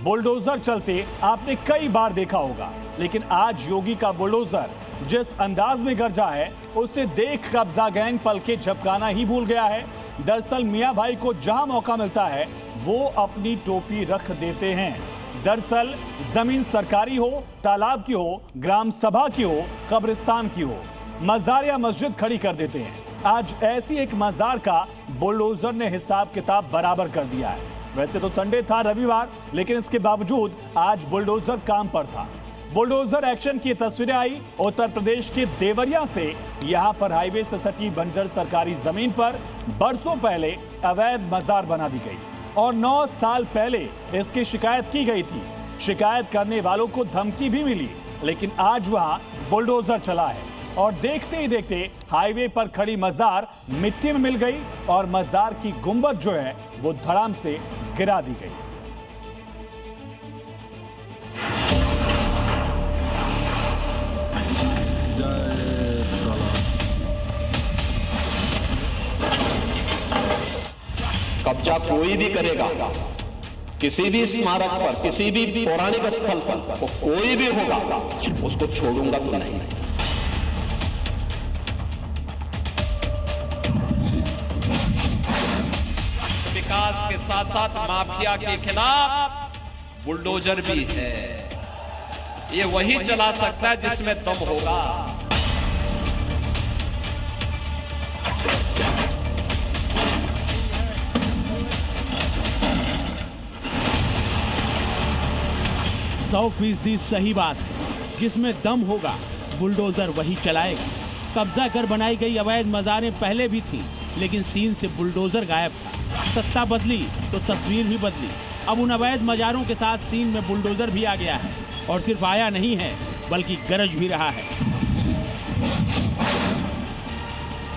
Bulldozer चलते आपने कई बार देखा होगा, लेकिन आज योगी का बुलडोजर जिस अंदाज में गरजा है उसे देख कब्जा गैंग पलके झपकाना ही भूल गया है। दरअसल मियां भाई को जहां मौका मिलता है वो अपनी टोपी रख देते हैं। दरअसल जमीन सरकारी हो, तालाब की हो, ग्राम सभा की हो, कब्रिस्तान की हो, मजार या मस्जिद खड़ी कर देते हैं। आज ऐसी एक मजार का बुलडोजर ने हिसाब किताब बराबर कर दिया है। वैसे तो संडे था, रविवार, लेकिन इसके बावजूद आज बुलडोजर काम पर था। बुलडोजर एक्शन की तस्वीरें आई उत्तर प्रदेश के देवरिया से। यहां पर हाईवे से सटी बंजर सरकारी जमीन पर बरसों पहले अवैध मजार बना दी गई और 9 साल पहले इसकी शिकायत की गई थी। शिकायत करने वालों को धमकी भी मिली, लेकिन आज वहां बुलडोजर चला है और देखते ही देखते हाईवे पर खड़ी मजार मिट्टी में मिल गई और मजार की गुंबद जो है वो धड़ाम से गिरा दी गई। कब्जा कोई भी करेगा किसी भी स्मारक पर, किसी भी पौराणिक स्थल पर, तो कोई भी होगा उसको छोड़ूंगा तो नहीं। विकास के साथ साथ माफिया के खिलाफ बुलडोजर भी है। ये वही चला सकता है जिसमें दम होगा। सौ फीसदी सही बात है, जिसमें दम होगा बुलडोजर वही चलाएगा। कब्जा कर बनाई गई अवैध मजारें पहले भी थीं, लेकिन सीन से बुलडोजर गायब था। सत्ता बदली तो तस्वीर भी बदली। अब उन अवैध मजारों के साथ सीन में बुलडोजर भी आ गया है और सिर्फ आया नहीं है बल्कि गरज भी रहा है।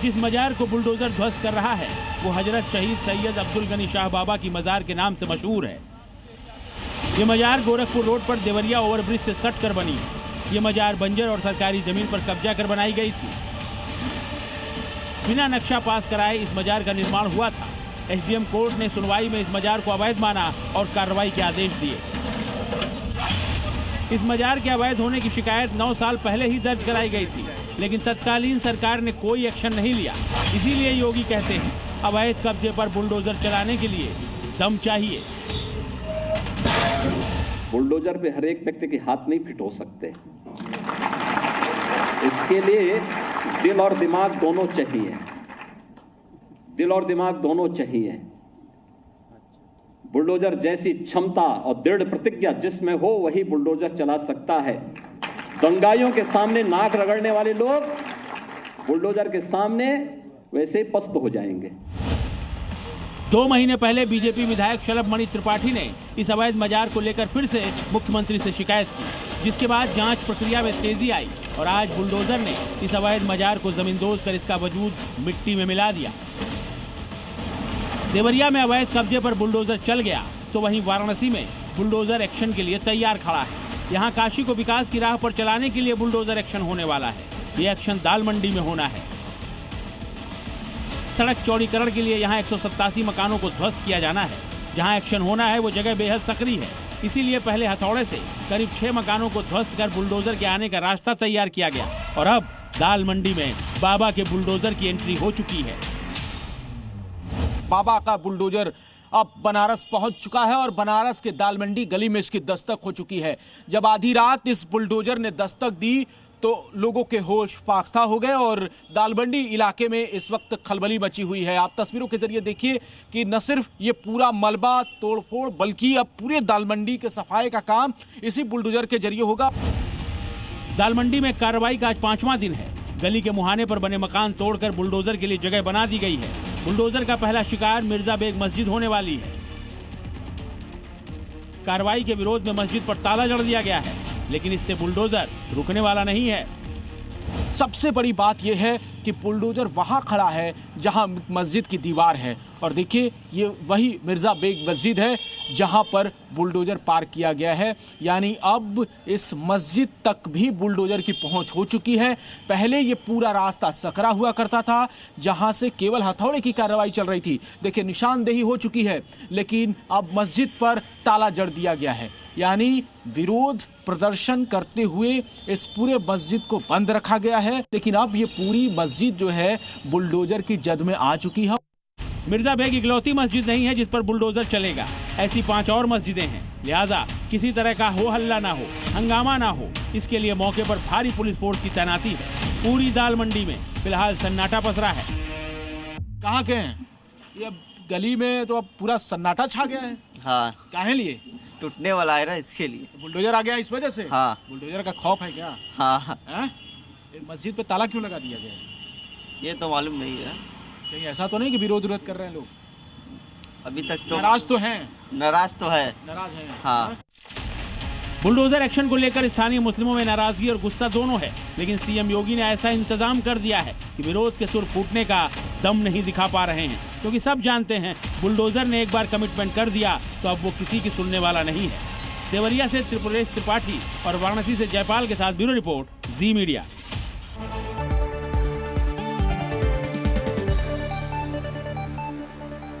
जिस मजार को बुलडोजर ध्वस्त कर रहा है वो हजरत शहीद सैयद अब्दुल गनी शाह बाबा की मजार के नाम से मशहूर है। ये मजार गोरखपुर रोड पर देवरिया ओवरब्रिज से सट कर बनी है। ये मजार बंजर और सरकारी जमीन पर कब्जा कर बनाई गई थी। बिना नक्शा पास कराए इस मजार का निर्माण हुआ था। एसडीएम कोर्ट ने सुनवाई में इस मजार को अवैध माना और कार्रवाई के आदेश दिए। इस मजार के अवैध होने की शिकायत 9 साल पहले ही दर्ज कराई गई थी, लेकिन तत्कालीन सरकार ने कोई एक्शन नहीं लिया। इसीलिए योगी कहते हैं अवैध कब्जे पर बुलडोजर चलाने के लिए दम चाहिए। बुलडोजर पे हर एक व्यक्ति के हाथ नहीं फिट हो सकते। इसके लिए दिल और दिमाग दोनों चाहिए। दिल और दिमाग दोनों चाहिए। बुलडोजर जैसी क्षमता और दृढ़ प्रतिज्ञा जिसमें हो वही बुलडोजर चला सकता है। दंगाइयों के सामने नाक रगड़ने वाले लोग बुलडोजर के सामने वैसे ही पस्त हो जाएंगे। 2 महीने पहले बीजेपी विधायक शलभ मणि त्रिपाठी ने इस अवैध मजार को लेकर फिर से मुख्यमंत्री से शिकायत की, जिसके बाद जांच प्रक्रिया में तेजी आई और आज बुलडोजर ने इस अवैध मजार को जमींदोज कर इसका वजूद मिट्टी में मिला दिया। देवरिया में अवैध कब्जे पर बुलडोजर चल गया तो वहीं वाराणसी में बुलडोजर एक्शन के लिए तैयार खड़ा है। यहाँ काशी को विकास की राह पर चलाने के लिए बुलडोजर एक्शन होने वाला है। ये एक्शन दाल मंडी में होना है। सड़क चौड़ीकरण के लिए यहाँ 187 मकानों को ध्वस्त किया जाना है। जहाँ एक्शन होना है वो जगह बेहद सक्रिय है, इसीलिए पहले हथौड़े से करीब 6 मकानों को ध्वस्त कर बुलडोजर के आने का रास्ता तैयार किया गया और अब दाल मंडी में बाबा के बुलडोजर की एंट्री हो चुकी है। बाबा का बुलडोजर अब बनारस पहुंच चुका है और बनारस के दाल मंडी गली में इसकी दस्तक हो चुकी है। जब आधी रात इस बुलडोजर ने दस्तक दी तो लोगों के होश फाख्ता हो गए और दालमंडी इलाके में इस वक्त खलबली मची हुई है। आप तस्वीरों के जरिए देखिए कि न सिर्फ ये पूरा मलबा तोड़फोड़ बल्कि अब पूरे दालमंडी के सफाई का काम इसी बुलडोजर के जरिए होगा। दालमंडी में कार्रवाई का आज 5वां दिन है। गली के मुहाने पर बने मकान तोड़कर बुलडोजर के लिए जगह बना दी गई है। बुलडोजर का पहला शिकार मिर्जा बेग मस्जिद होने वाली है। कार्रवाई के विरोध में मस्जिद पर ताला जड़ दिया गया है, लेकिन इससे बुलडोजर रुकने वाला नहीं है। सबसे बड़ी बात यह है कि बुलडोजर वहां खड़ा है जहां मस्जिद की दीवार है, और देखिए ये वही मिर्जा बेग मस्जिद है जहां पर बुलडोजर पार्क किया गया है। यानी अब इस मस्जिद तक भी बुलडोजर की पहुंच हो चुकी है। पहले ये पूरा रास्ता सकरा हुआ करता था जहां से केवल हथौड़े की कार्रवाई चल रही थी। देखिए निशानदेही हो चुकी है, लेकिन अब मस्जिद पर ताला जड़ दिया गया है। यानी विरोध प्रदर्शन करते हुए इस पूरे मस्जिद को बंद रखा गया है, लेकिन अब ये पूरी मस्जिद जो है बुलडोजर की जद में आ चुकी है। मिर्जा बेग इकलौती मस्जिद नहीं है जिस पर बुलडोजर चलेगा, ऐसी 5 और मस्जिदें हैं। लिहाजा किसी तरह का हो हल्ला ना हो, हंगामा ना हो, इसके लिए मौके पर भारी पुलिस फोर्स की तैनाती है। पूरी दाल मंडी में फिलहाल सन्नाटा पसरा है। कहाँ के हैं ये? अब गली में तो अब पूरा सन्नाटा छा गया है। हाँ, काहे लिए? टूटने वाला है ना, इसके लिए। बुलडोजर आ गया इस वजह से? हाँ। बुलडोजर का खौफ है क्या? हाँ, हैं? ये मस्जिद पे ताला क्यों लगा दिया गया है? ये तो मालूम नहीं है। कहीं ऐसा तो नहीं कि विरोध कर रहे हैं लोग? अभी तक तो नाराज तो हैं? नाराज तो है। नाराज हैं। हाँ। बुलडोजर एक्शन को लेकर स्थानीय मुस्लिमों में नाराजगी और गुस्सा दोनों है, लेकिन सीएम योगी ने ऐसा इंतजाम कर दिया है कि विरोध के सुर फूटने का दम नहीं दिखा पा रहे हैं, क्योंकि सब जानते हैं बुलडोजर ने एक बार कमिटमेंट कर दिया तो अब वो किसी की सुनने वाला नहीं है। देवरिया से त्रिपुरेश त्रिपाठी और वाराणसी से जयपाल के साथ ब्यूरो रिपोर्ट, जी मीडिया।